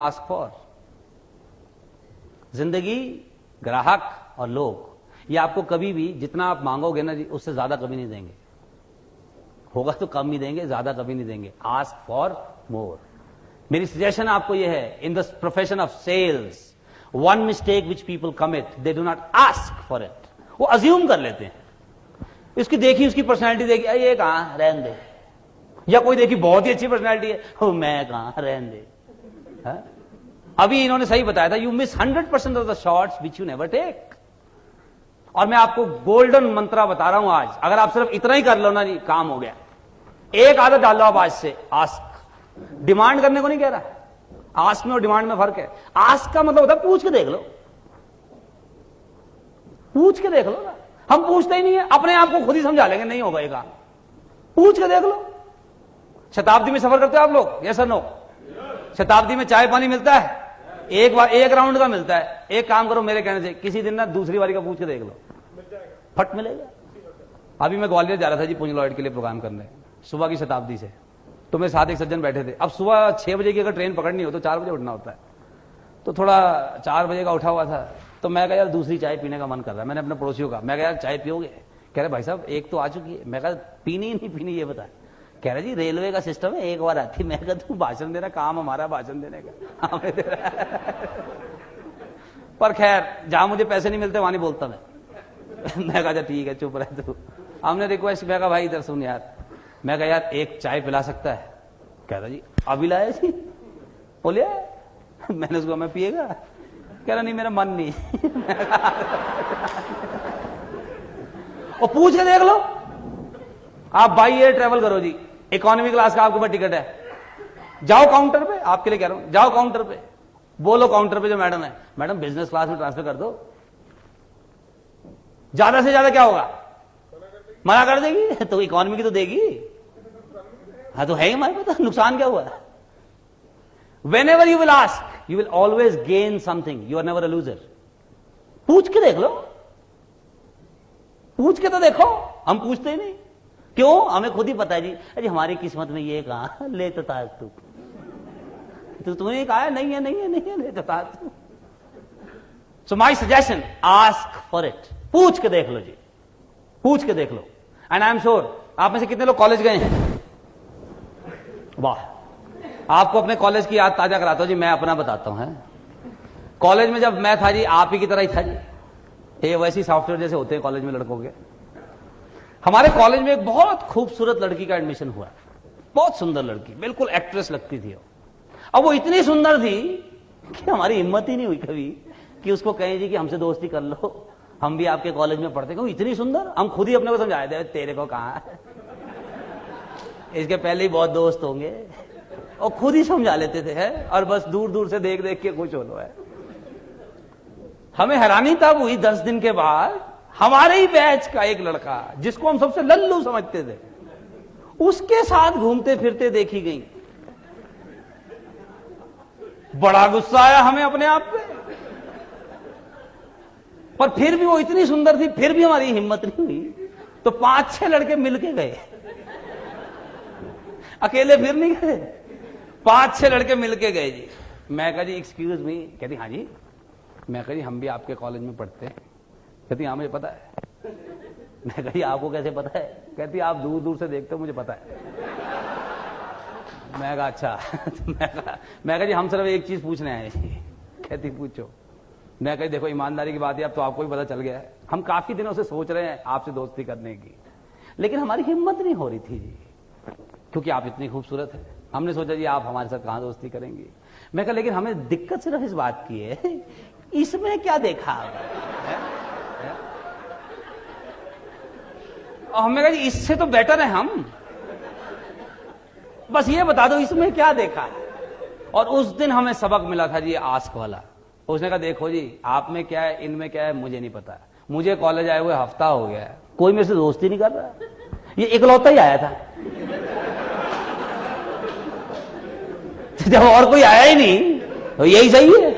Ask for. जिंदगी, ग्राहक और लोग, ये आपको कभी भी जितना आप मांगोगे ना जी, उससे ज्यादा कभी नहीं देंगे। होगा तो कम ही देंगे, ज्यादा कभी नहीं देंगे। Ask for more. मेरी सजेशन आपको यह है, in the profession of sales, one mistake which people commit, they do not ask for it. वो अज्यूम कर लेते हैं। इसकी देखी, उसकी पर्सनैलिटी देखी, ये कहां, रहने दे। या कोई देखी बहुत ही अच्छी पर्सनैलिटी है, हो मैं कहां, रहने दे। अभी इन्होंने सही बताया था, you miss 100% of the shots which you never take. और मैं आपको गोल्डन मंत्रा बता रहा हूं आज, अगर आप सिर्फ इतना ही कर लो ना जी, काम हो गया। एक आदत डाल लो आप आज से, आस्क। डिमांड करने को नहीं कह रहा, आस्क में और डिमांड में फर्क है। आस्क का मतलब होता है पूछ के देख लो, पूछ के देख लो ना। हम पूछते ही नहीं है, अपने आप को खुद ही समझा लेंगे नहीं होगा ये काम। पूछ के देख लो। शताब्दी में सफर करते हो आप लोग, यस और नो? शताब्दी में चाय पानी मिलता है, एक बार एक राउंड का मिलता है। एक काम करो मेरे कहने से, किसी दिन ना दूसरी बारी का पूछ के देख लो, फट मिलेगा। अभी मैं ग्वालियर जा रहा था जी, पुंज लॉयड के लिए प्रोग्राम करने, सुबह की शताब्दी से। तो मेरे साथ एक सज्जन बैठे थे। अब सुबह 6 बजे की अगर ट्रेन पकड़नी हो तो 4 बजे उठना होता है। तो थोड़ा 4 बजे का उठा हुआ था, तो मैं कहा यार दूसरी चाय पीने का मन कर रहा है। मैंने अपने पड़ोसियों का, मैं कहा यार चाय पियोगे? कह रहे भाई साहब एक तो आ चुकी है। मैं कहा पीनी ही नहीं पीनी ये बता। कह रहे जी रेलवे का सिस्टम है, एक बार आती। मैं कहा तू भाषण देना, काम हमारा भाषण देने का, हमें दे रहा है। पर खैर जहां मुझे पैसे नहीं मिलते वहां नहीं बोलता मैं कहा ठीक है चुप रहे तू। हमने रिक्वेस्ट, मैं कहा भाई इधर सुन यार। मैं कहा यार एक चाय पिला सकता है? कह रहा जी अभी लाया जी। बोलिए मैंने उसको, मैं पिएगा? कह रहा नहीं मेरा मन नहीं। और पूछ के देख लो। आप बाई एयर ट्रेवल करो जी, इकोनॉमी क्लास का आपके पास टिकट है, जाओ काउंटर पे, आपके लिए कह रहा हूं, जाओ काउंटर पे, बोलो काउंटर पे जो मैडम है, मैडम बिजनेस क्लास में ट्रांसफर कर दो। ज्यादा से ज्यादा क्या होगा? मना कर देगी। तो इकोनॉमी की तो देगी। हाँ तो है ही हमारे पास, नुकसान क्या हुआ? Whenever you will ask, you will always gain something, you are never a loser. पूछ के देख लो, पूछ के तो देखो। हम पूछते ही नहीं, क्यों? हमें खुद ही पता है जी, अरे हमारी किस्मत में ये कहा, ले तो था तू, तो तूने कहा नहीं है, नहीं है, नहीं है, ले तो था तू। So my suggestion, ask for it. पूछ के देख लो जी, पूछ के देख लो। एंड आई एम श्योर आप में से कितने लोग कॉलेज गए हैं? वाह, आपको अपने कॉलेज की याद ताजा कराता हूं जी। मैं अपना बताता हूं। कॉलेज में जब मैं था जी, आप ही की तरह ही था जी। ये वैसी सॉफ्टवेयर जैसे होते हैं कॉलेज में लड़कों के। हमारे कॉलेज में एक बहुत खूबसूरत लड़की का एडमिशन हुआ, बहुत सुंदर लड़की, बिल्कुल एक्ट्रेस लगती थी। अब वो इतनी सुंदर थी कि हमारी हिम्मत ही नहीं हुई कभी कि उसको कहें जी कि हमसे दोस्ती कर लो, हम भी आपके कॉलेज में पढ़ते। क्यों? इतनी सुंदर। हम खुद ही अपने को समझाए थे, तेरे को कहां, इसके पहले ही बहुत दोस्त होंगे, और खुद ही समझा लेते थे है, और बस दूर दूर से देख देख के खुश हो लो है। हमें हैरानी तब हुई 10 दिन के बाद, हमारे ही बैच का एक लड़का जिसको हम सबसे लल्लू समझते थे, उसके साथ घूमते फिरते देखी गई। बड़ा गुस्सा आया हमें अपने आप पे, पर फिर भी वो इतनी सुंदर थी, फिर भी हमारी हिम्मत नहीं हुई। तो 5-6 लड़के मिलके गए, अकेले फिर नहीं गए, 5-6 लड़के मिलके गए जी। मैं कहा जी एक्सक्यूज मी। कहती हाँ जी। मैं कहा जी हम भी आपके कॉलेज में पढ़ते हैं। कहती हाँ मुझे पता है। मैं कहा जी आपको कैसे पता है? कहती आप दूर दूर से देखते हो, मुझे पता है। मैं कहा अच्छा। मैं कहा जी हम सिर्फ एक चीज पूछने आए। कहती पूछो। मैं कही देखो ईमानदारी की बात है, अब तो आपको भी पता चल गया है, हम काफी दिनों से सोच रहे हैं आपसे दोस्ती करने की, लेकिन हमारी हिम्मत नहीं हो रही थी जी, क्योंकि आप इतनी खूबसूरत है। हमने सोचा जी आप हमारे साथ कहां दोस्ती करेंगे। मैं कहा लेकिन हमें दिक्कत सिर्फ इस बात की है, इसमें क्या देखा? और हमने कहा जी इससे तो बेटर है हम, बस ये बता दो इसमें क्या देखा। और उस दिन हमें सबक मिला था जी आस्क वाला। उसने कहा देखो जी आप में क्या है, इनमें क्या है, मुझे नहीं पता। मुझे कॉलेज आए हुए हफ्ता हो गया है, कोई मेरे से दोस्ती नहीं कर रहा, ये इकलौता ही आया था। जब और कोई आया ही नहीं तो यही सही है,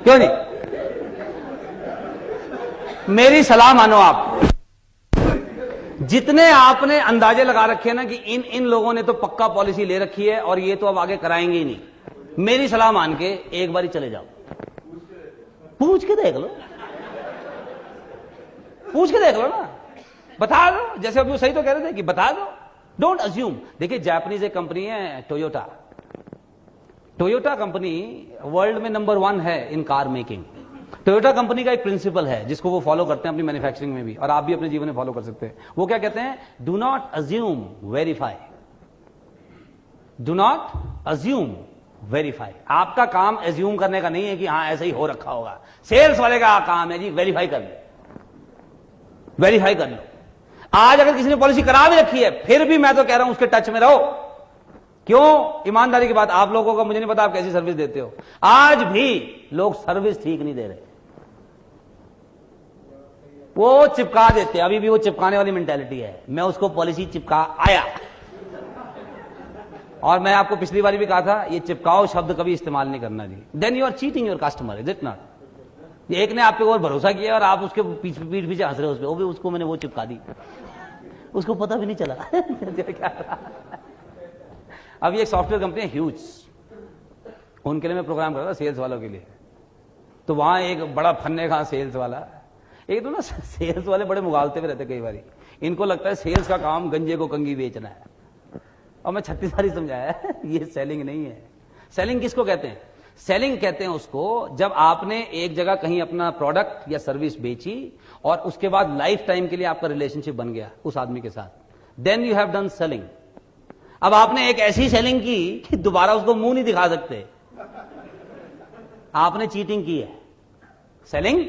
क्यों नहीं? मेरी सलाह मानो आप, जितने आपने अंदाजे लगा रखे हैं ना कि इन लोगों ने तो पक्का पॉलिसी ले रखी है और ये तो अब आगे कराएंगे ही नहीं, मेरी सलाह मान के एक बार ही चले जाओ, पूछ के देख लो, पूछ के देख लो ना, बता दो। जैसे अभी वो सही तो कह रहे थे कि बता दो, डोंट अज्यूम। देखिए जापानीज एक कंपनी है टोयोटा, टोयोटा कंपनी वर्ल्ड में नंबर 1 है इन कार मेकिंग। टोयोटा कंपनी का एक प्रिंसिपल है जिसको वो फॉलो करते हैं अपनी मैन्युफैक्चरिंग में भी, और आप भी अपने जीवन में फॉलो कर सकते हैं। वो क्या कहते हैं? Do not assume, verify. Do not assume, verify. आपका काम अज्यूम करने का नहीं है कि हां ऐसा ही हो रखा होगा। सेल्स वाले का काम है जी वेरीफाई कर लो, वेरीफाई कर लो। आज अगर किसी ने पॉलिसी करा भी रखी है फिर भी मैं तो कह रहा हूं उसके टच में रहो। क्यों? ईमानदारी की बात, आप लोगों का मुझे नहीं पता आप कैसी सर्विस देते हो, आज भी लोग सर्विस ठीक नहीं दे रहे, वो चिपका देते, अभी भी वो चिपकाने वाली मेंटालिटी है। मैं उसको पॉलिसी चिपका आया, और मैं आपको पिछली बार भी कहा था ये चिपकाओ शब्द कभी इस्तेमाल नहीं करना जी। Then you are cheating your customer, is it not? एक ने आप पे और भरोसा किया और आप उसके पीठ पीछे हंस रहे हो, उस पे वो भी उसको मैंने वो चिपका दी, उसको पता भी नहीं चला क्या। अभी एक सॉफ्टवेयर कंपनी है ह्यूज, उनके लिए मैं प्रोग्राम कर रहा था सेल्स वालों के लिए। तो वहां एक बड़ा फन्ने का सेल्स वाला, एक तो ना सेल्स वाले बड़े मुगालते में रहते कई बार, इनको लगता है सेल्स का काम गंजे को कंगी बेचना है। और मैं 36 बार समझाया ये सेलिंग नहीं है। सेलिंग किसको कहते हैं? सेलिंग कहते हैं उसको जब आपने एक जगह कहीं अपना प्रोडक्ट या सर्विस बेची और उसके बाद लाइफ टाइम के लिए आपका रिलेशनशिप बन गया उस आदमी के साथ, then you have done selling. अब आपने एक ऐसी सेलिंग की कि दोबारा उसको मुंह नहीं दिखा सकते, आपने चीटिंग की है। सेलिंग